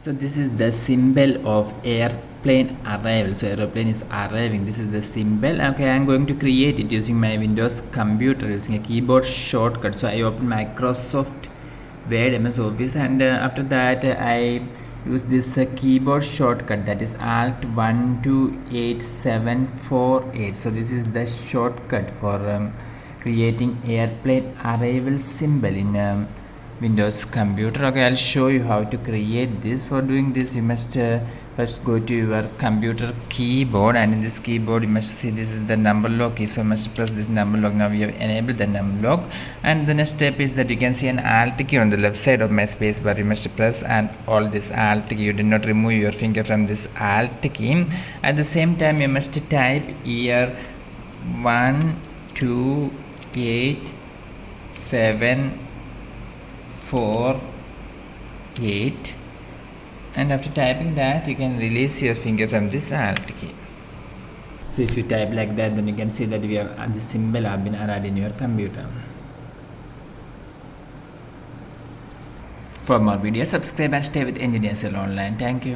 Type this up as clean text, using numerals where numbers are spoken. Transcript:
So this is the symbol of airplane arrival. So airplane is arriving. This is the symbol. Okay, I'm going to create it using my Windows computer using a keyboard shortcut. So I open Microsoft Word, MS Office, and after that I use this keyboard shortcut, that is Alt 128748. So this is the shortcut for creating airplane arrival symbol in Windows computer. Okay, I'll show you how to create this. For doing this, you must first go to your computer keyboard, and in this keyboard you must see this is the number lock key. So you must press this number lock. Now we have enabled the number lock, and the next step is that you can see an Alt key on the left side of my space bar. You must press and hold this Alt key. You do not remove your finger from this Alt key. At the same time, you must type here 128748, and after typing that you can release your finger from this Alt key. So if you type like that, then you can see that we have the symbol have been arrived in your computer. For more videos, subscribe and stay with Engineers Online. Thank you.